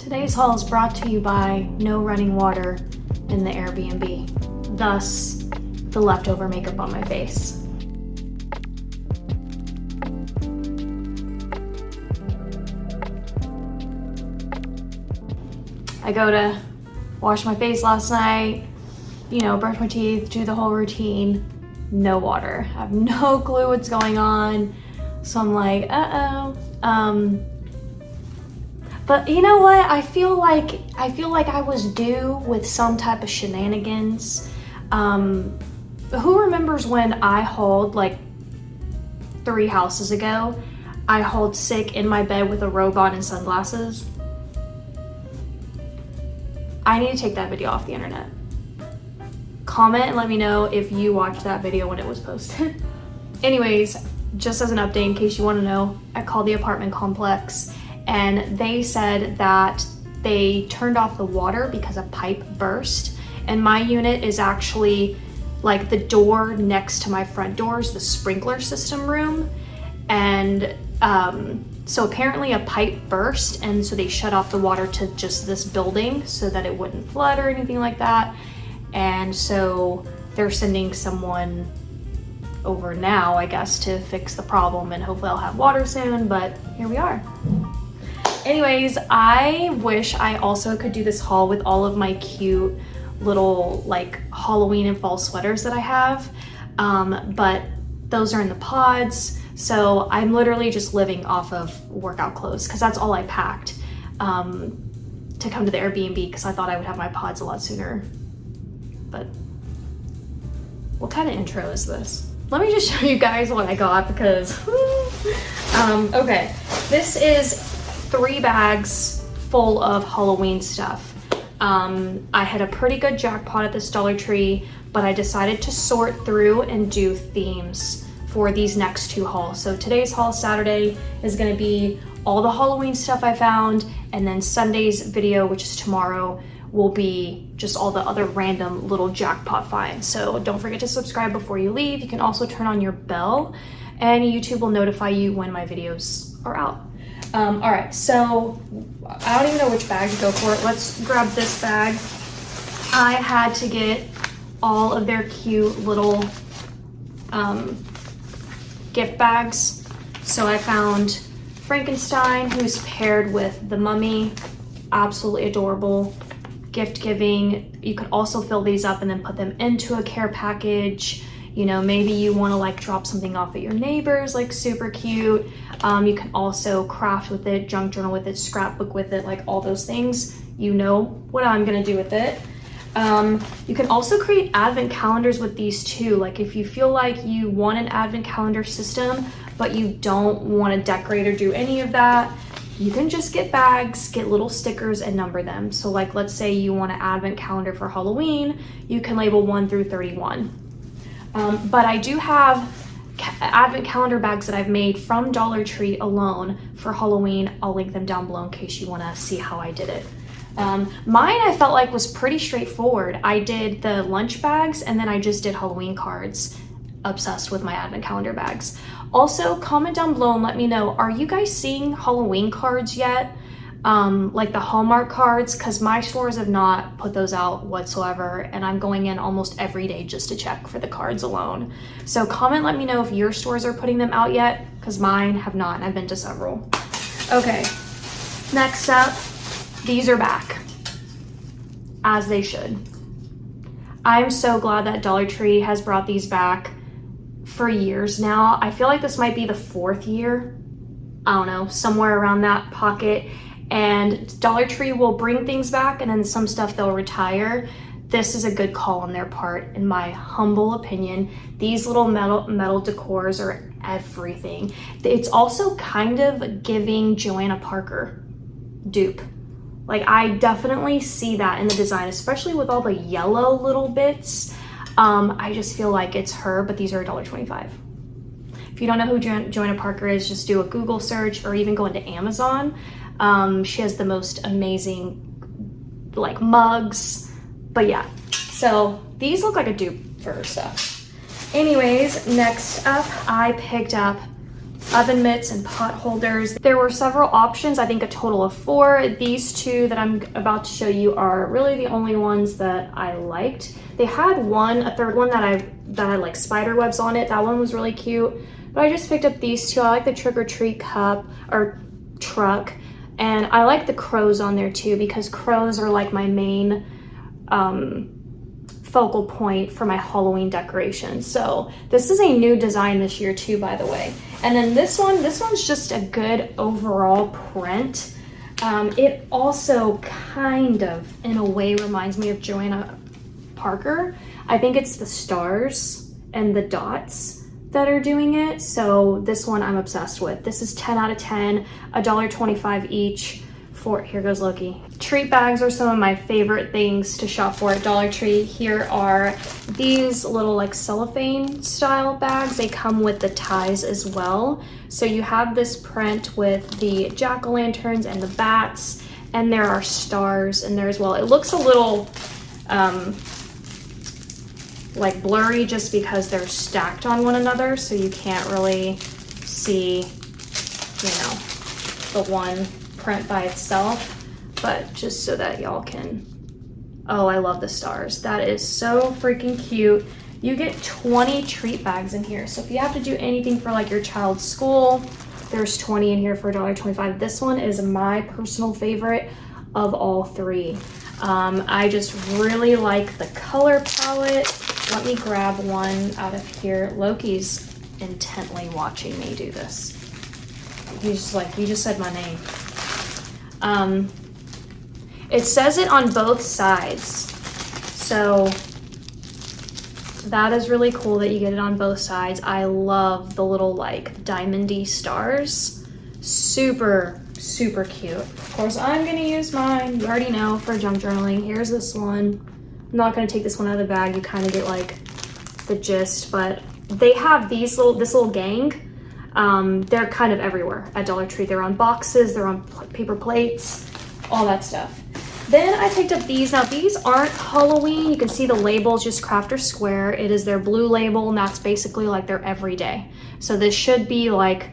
Today's haul is brought to you by no running water in the Airbnb, thus the leftover makeup on my face. I go to wash my face last night, you know, brush my teeth, do the whole routine, no water. I have no clue what's going on. So I'm like, uh-oh. But you know what? I feel like I was due with some type of shenanigans. Who remembers when I hauled like 3 houses ago? I hauled sick in my bed with a robe on and sunglasses. I need to take that video off the internet. Comment and let me know if you watched that video when it was posted. Anyways, just as an update in case you want to know, I called the apartment complex and they said that they turned off the water because a pipe burst. And my unit is actually like the door next to my front door is the sprinkler system room. And so apparently a pipe burst, and so they shut off the water to just this building so that it wouldn't flood or anything like that. And so they're sending someone over now, I guess, to fix the problem, and hopefully I'll have water soon, but here we are. Anyways, I wish I also could do this haul with all of my cute little like Halloween and fall sweaters that I have, but those are in the pods, so I'm literally just living off of workout clothes because that's all I packed to come to the Airbnb because I thought I would have my pods a lot sooner. But what kind of intro is this? Let me just show you guys what I got because okay, this is 3 bags full of Halloween stuff. I had a pretty good jackpot at this Dollar Tree, but I decided to sort through and do themes for these next 2 hauls. So today's haul, Saturday, is gonna be all the Halloween stuff I found, and then Sunday's video, which is tomorrow, will be just all the other random little jackpot finds. So don't forget to subscribe before you leave. You can also turn on your bell and YouTube will notify you when my videos are out. All right, so I don't even know which bag to go for. Let's grab this bag. I had to get all of their cute little gift bags. So I found Frankenstein, who's paired with the Mummy, absolutely adorable. Gift giving. You could also fill these up and then put them into a care package. You know, maybe you want to like drop something off at your neighbors, like super cute. You can also craft with it, junk journal with it, scrapbook with it, like all those things. You know what I'm gonna do with it. You can also create advent calendars with these too. Like if you feel like you want an advent calendar system, but you don't want to decorate or do any of that, you can just get bags, get little stickers and number them. So like, let's say you want an advent calendar for Halloween, you can label 1 through 31. But I do have advent calendar bags that I've made from Dollar Tree alone for Halloween. I'll link them down below in case you want to see how I did it. Mine I felt like was pretty straightforward. I did the lunch bags and then I just did Halloween cards. Obsessed with my advent calendar bags. Also, comment down below and let me know, are you guys seeing Halloween cards yet? Like the Hallmark cards, because my stores have not put those out whatsoever, and I'm going in almost every day just to check for the cards alone. So comment, let me know if your stores are putting them out yet, because mine have not, and I've been to several. Okay, next up, these are back, as they should. I'm so glad that Dollar Tree has brought these back for years now. I feel like this might be the 4th year, I don't know, somewhere around that pocket. And Dollar Tree will bring things back and then some stuff they'll retire. This is a good call on their part, in my humble opinion. These little metal decors are everything. It's also kind of giving Joanna Parker dupe. Like I definitely see that in the design, especially with all the yellow little bits. I just feel like it's her, but these are $1.25. If you don't know who Joanna Parker is, just do a Google search or even go into Amazon. She has the most amazing like mugs, but yeah, so these look like a dupe for her stuff. Anyways, next up I picked up oven mitts and pot holders. There were several options, I think a total of 4. These 2 that I'm about to show you are really the only ones that I liked. They had a third one that had like spider webs on it. That one was really cute, but I just picked up these 2. I like the trick or treat cup or truck, and I like the crows on there too, because crows are like my main focal point for my Halloween decorations. So this is a new design this year too, by the way. And then this one's just a good overall print. It also kind of, in a way, reminds me of Joanna Parker. I think it's the stars and the dots that are doing it. So this one I'm obsessed with. This is 10 out of 10, $1.25 each. Here goes Loki. Treat bags are some of my favorite things to shop for at Dollar Tree. Here are these little like cellophane style bags. They come with the ties as well. So you have this print with the jack-o'-lanterns and the bats, and there are stars in there as well. It looks a little like blurry just because they're stacked on one another, so you can't really see, you know, the one print by itself, but just so that y'all can, oh, I love the stars. That is so freaking cute. You get 20 treat bags in here, so if you have to do anything for like your child's school, there's 20 in here for $1.25. This one is my personal favorite of all 3. I just really like the color palette. Let me grab one out of here. Loki's intently watching me do this. He's just like, you just said my name. It says it on both sides, so that is really cool that you get it on both sides. I love the little like diamondy stars. Super cute. Of course, I'm gonna use mine, you already know, for junk journaling. Here's this one. I'm not gonna take this one out of the bag. You kind of get like the gist, but they have this little gang. They're kind of everywhere at Dollar Tree. They're on boxes, they're on paper plates, all that stuff. Then I picked up these. Now these aren't Halloween. You can see the labels, just Craft or Square. It is their blue label, and that's basically like their everyday. So this should be like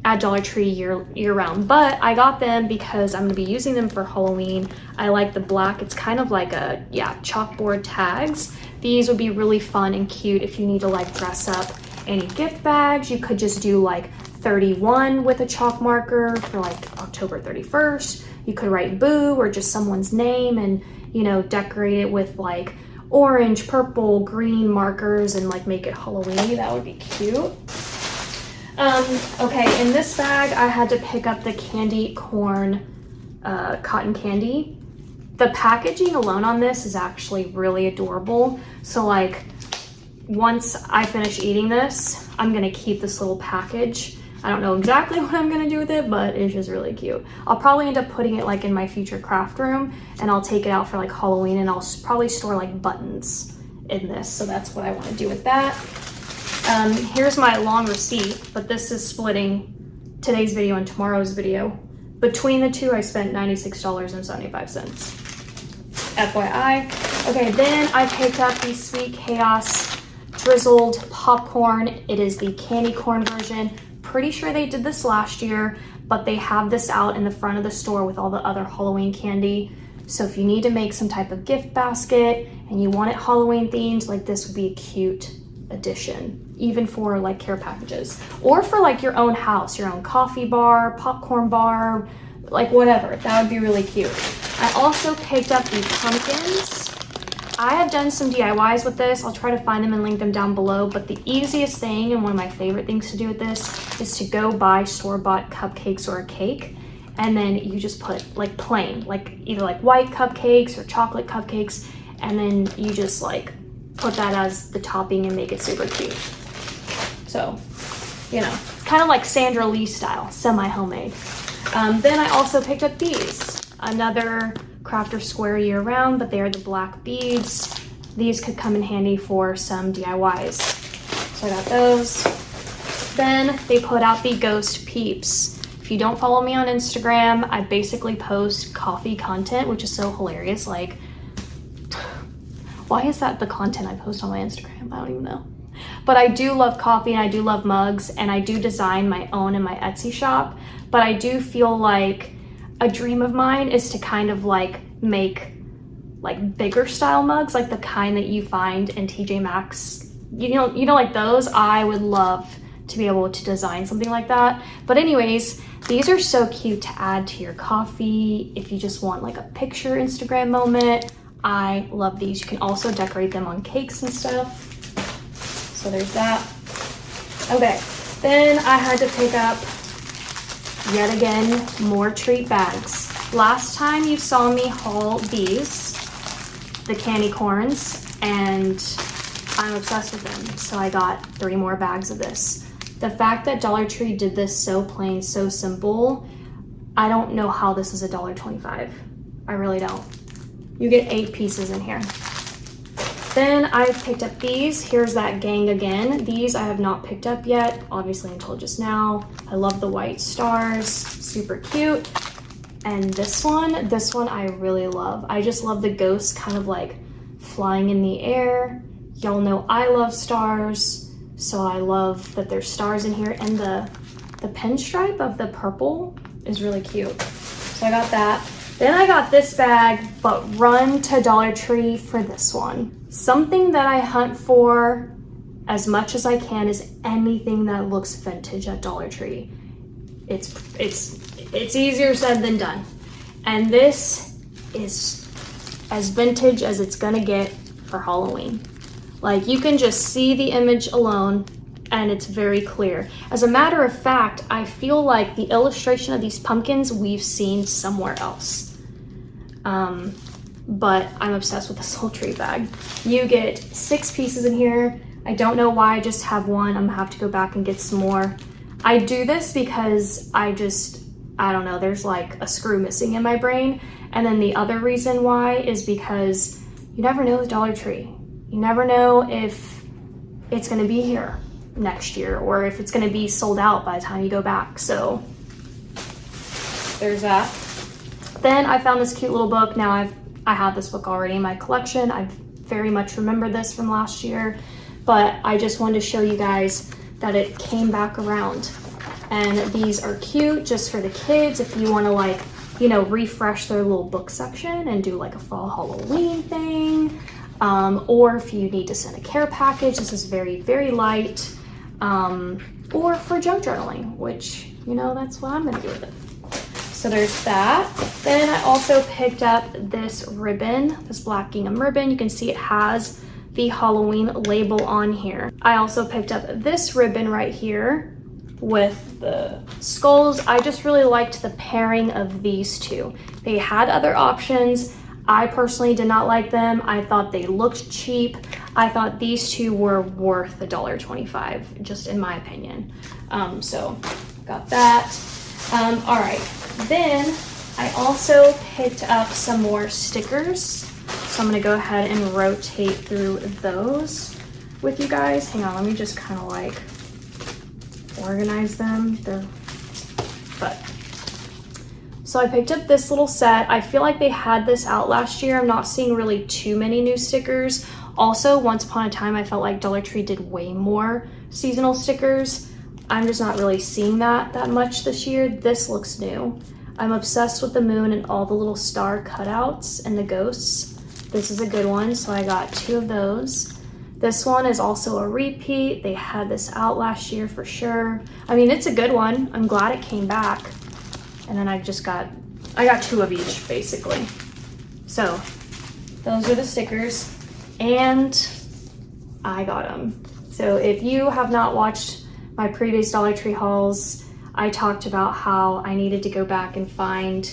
at Dollar Tree year round, but I got them because I'm gonna be using them for Halloween. I like the black. It's kind of like a, yeah, chalkboard tags. These would be really fun and cute if you need to like dress up any gift bags. You could just do like 31 with a chalk marker for like October 31st. You could write boo or just someone's name and, you know, decorate it with like orange, purple, green markers and like make it Halloween. That would be cute. Okay, in this bag I had to pick up the candy corn cotton candy. The packaging alone on this is actually really adorable. So like, once I finish eating this, I'm gonna keep this little package. I don't know exactly what I'm gonna do with it, but it's just really cute. I'll probably end up putting it like in my future craft room, and I'll take it out for like Halloween, and I'll probably store like buttons in this. So that's what I wanna do with that. Here's my long receipt, but this is splitting today's video and tomorrow's video. Between the two, I spent $96.75. FYI. Okay, then I picked up the Sweet Chaos drizzled popcorn. It is the candy corn version. Pretty sure they did this last year, but they have this out in the front of the store with all the other Halloween candy. So if you need to make some type of gift basket and you want it Halloween themed, like this would be a cute addition, even for like care packages or for like your own house, your own coffee bar, popcorn bar, like whatever. That would be really cute. I also picked up the pumpkins. I have done some DIYs with this. I'll try to find them and link them down below, but the easiest thing and one of my favorite things to do with this is to go buy store-bought cupcakes or a cake, and then you just put like plain, like either like white cupcakes or chocolate cupcakes, and then you just like put that as the topping and make it super cute. So, you know, it's kind of like Sandra Lee style, semi-homemade. Then I also picked up these, another Craft or Square year round, but they are the black beads. These could come in handy for some DIYs. So I got those. Then they put out the Ghost Peeps. If you don't follow me on Instagram, I basically post coffee content, which is so hilarious. Like, why is that the content I post on my Instagram? I don't even know. But I do love coffee and I do love mugs, and I do design my own in my Etsy shop. But I do feel like a dream of mine is to kind of like make like bigger style mugs, like the kind that you find in TJ Maxx. You know, like those. I would love to be able to design something like that. But anyways, these are so cute to add to your coffee if you just want like a picture Instagram moment. I love these. You can also decorate them on cakes and stuff. So there's that. Okay, then I had to pick up yet again more treat bags. Last time you saw me haul these, the candy corns, and I'm obsessed with them. So I got 3 more bags of this. The fact that Dollar Tree did this so plain, so simple, I don't know how this is $1.25. I really don't. You get 8 pieces in here. Then I picked up these. Here's that gang again. These I have not picked up yet, obviously until just now. I love the white stars, super cute. And this one I really love. I just love the ghosts kind of like flying in the air. Y'all know I love stars. So I love that there's stars in here, and the pinstripe of the purple is really cute. So I got that. Then I got this bag, but run to Dollar Tree for this one. Something that I hunt for as much as I can is anything that looks vintage at Dollar Tree. It's easier said than done. And this is as vintage as it's gonna get for Halloween. Like, you can just see the image alone and it's very clear. As a matter of fact, I feel like the illustration of these pumpkins we've seen somewhere else. But I'm obsessed with this whole tree bag. You get 6 pieces in here. I don't know why I just have one. I'm gonna have to go back and get some more. I do this because I don't know, there's like a screw missing in my brain. And then the other reason why is because you never know with Dollar Tree. You never know if it's gonna be here next year or if it's gonna be sold out by the time you go back. So there's that. Then I found this cute little book. Now I have this book already in my collection. I very much remember this from last year, but I just wanted to show you guys that it came back around. And these are cute just for the kids if you want to, like, you know, refresh their little book section and do like a fall Halloween thing. Or if you need to send a care package, this is very, very light. Or for junk journaling, which, you know, that's what I'm gonna do with it. So there's that. Then I also picked up this ribbon, this black gingham ribbon. You can see it has the Halloween label on here. I also picked up this ribbon right here with the skulls. I just really liked the pairing of these two. They had other options. I personally did not like them. I thought they looked cheap. I thought these two were worth $1.25, just in my opinion. So got that. All right, then I also picked up some more stickers. So I'm gonna go ahead and rotate through those with you guys. Hang on, let me just kind of like organize them. So I picked up this little set. I feel like they had this out last year. I'm not seeing really too many new stickers. Also, once upon a time, I felt like Dollar Tree did way more seasonal stickers. I'm just not really seeing that much this year. This looks new. I'm obsessed with the moon and all the little star cutouts and the ghosts. This is a good one, so I got 2 of those. This one is also a repeat. They had this out last year for sure. I mean, it's a good one. I'm glad it came back. And then I got 2 of each basically. So those are the stickers and I got them. So if you have not watched my previous Dollar Tree hauls, I talked about how I needed to go back and find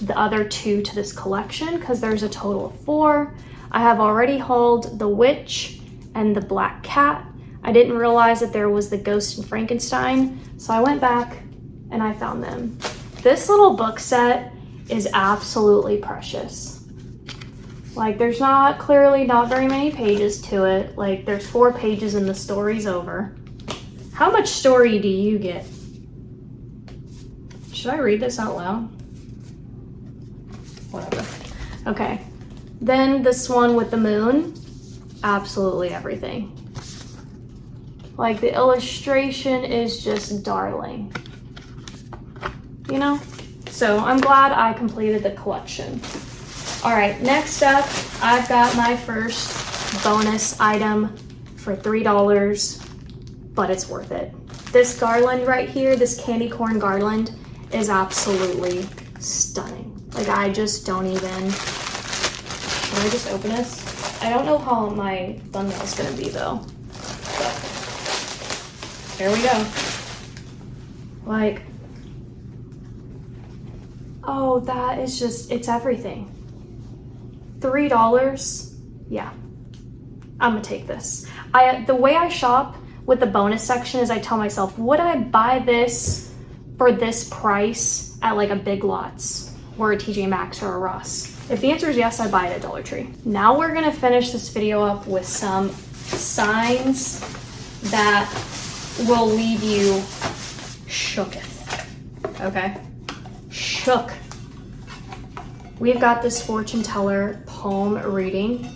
the other 2 to this collection because there's a total of 4. I have already hauled the witch and the black cat. I didn't realize that there was the ghost and Frankenstein, so I went back and I found them. This little book set is absolutely precious. Like, there's clearly not very many pages to it. Like, there's 4 pages and the story's over. How much story do you get? Should I read this out loud? Whatever. Okay. Then this one with the moon, absolutely everything. Like the illustration is just darling, you know? So I'm glad I completed the collection. All right, next up, I've got my first bonus item for $3, but it's worth it. This garland right here, this candy corn garland, is absolutely stunning. Like I just don't even, should I just open this? I don't know how my thumbnail is gonna be though. But here we go. Like, oh, that is just, it's everything. $3, yeah, I'm gonna take this. The way I shop with the bonus section is I tell myself, would I buy this for this price at like a Big Lots or a TJ Maxx or a Ross? If the answer is yes, I buy it at Dollar Tree. Now we're gonna finish this video up with some signs that will leave you shooketh, okay? Shook. We've got this fortune teller palm reading.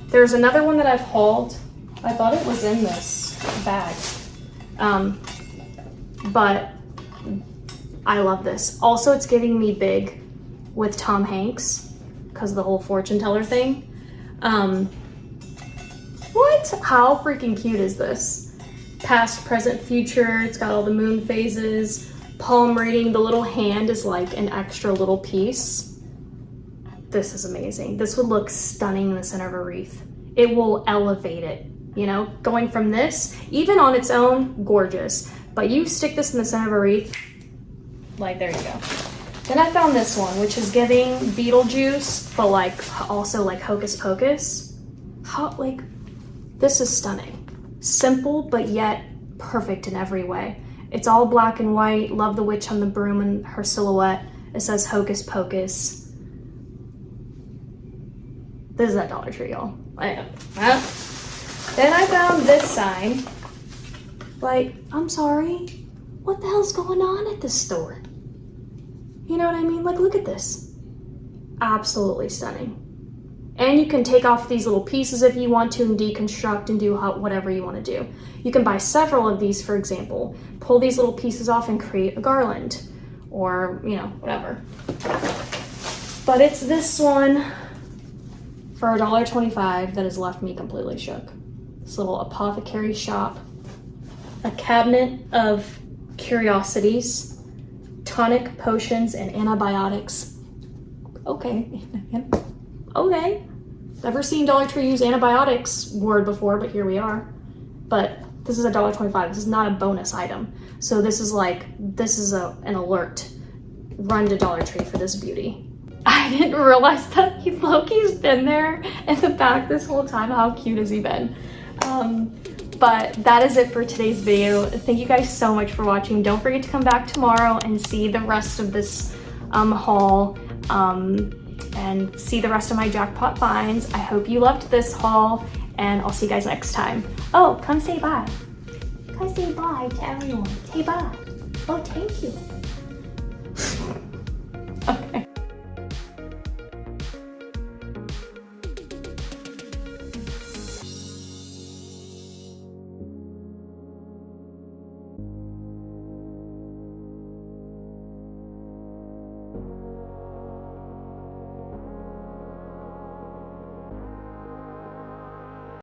There's another one that I've hauled. I thought it was in this bag. But I love this. Also, it's giving me big with Tom Hanks because of the whole fortune teller thing. What? How freaking cute is this? Past, present, future. It's got all the moon phases. Palm reading. The little hand is like an extra little piece. This is amazing. This would look stunning in the center of a wreath. It will elevate it, you know, going from this, even on its own, gorgeous. But you stick this in the center of a wreath, like, there you go. Then I found this one, which is giving Beetlejuice, but like also like Hocus Pocus. How, like, this is stunning. Simple, but yet perfect in every way. It's all black and white. Love the witch on the broom and her silhouette. It says Hocus Pocus. This is at Dollar Tree, y'all. Then I found this sign. Like, I'm sorry, what the hell's going on at this store? You know what I mean? Like, look at this. Absolutely stunning. And you can take off these little pieces if you want to and deconstruct and do whatever you want to do. You can buy several of these, for example. Pull these little pieces off and create a garland or, you know, whatever. But it's this one for $1.25 that has left me completely shook. This little apothecary shop. A cabinet of curiosities, tonic, potions, and antibiotics. Okay. Okay. Never seen Dollar Tree use antibiotics word before, but here we are. But this is $1.25. This is not a bonus item. So this is like, this is an alert. Run to Dollar Tree for this beauty. I didn't realize that Loki's been there in the back this whole time. How cute has he been? But that is it for today's video. Thank you guys so much for watching. Don't forget to come back tomorrow and see the rest of this haul and see the rest of my Jackpot finds. I hope you loved this haul and I'll see you guys next time. Oh, come say bye. Come say bye to everyone. Say bye. Oh, thank you.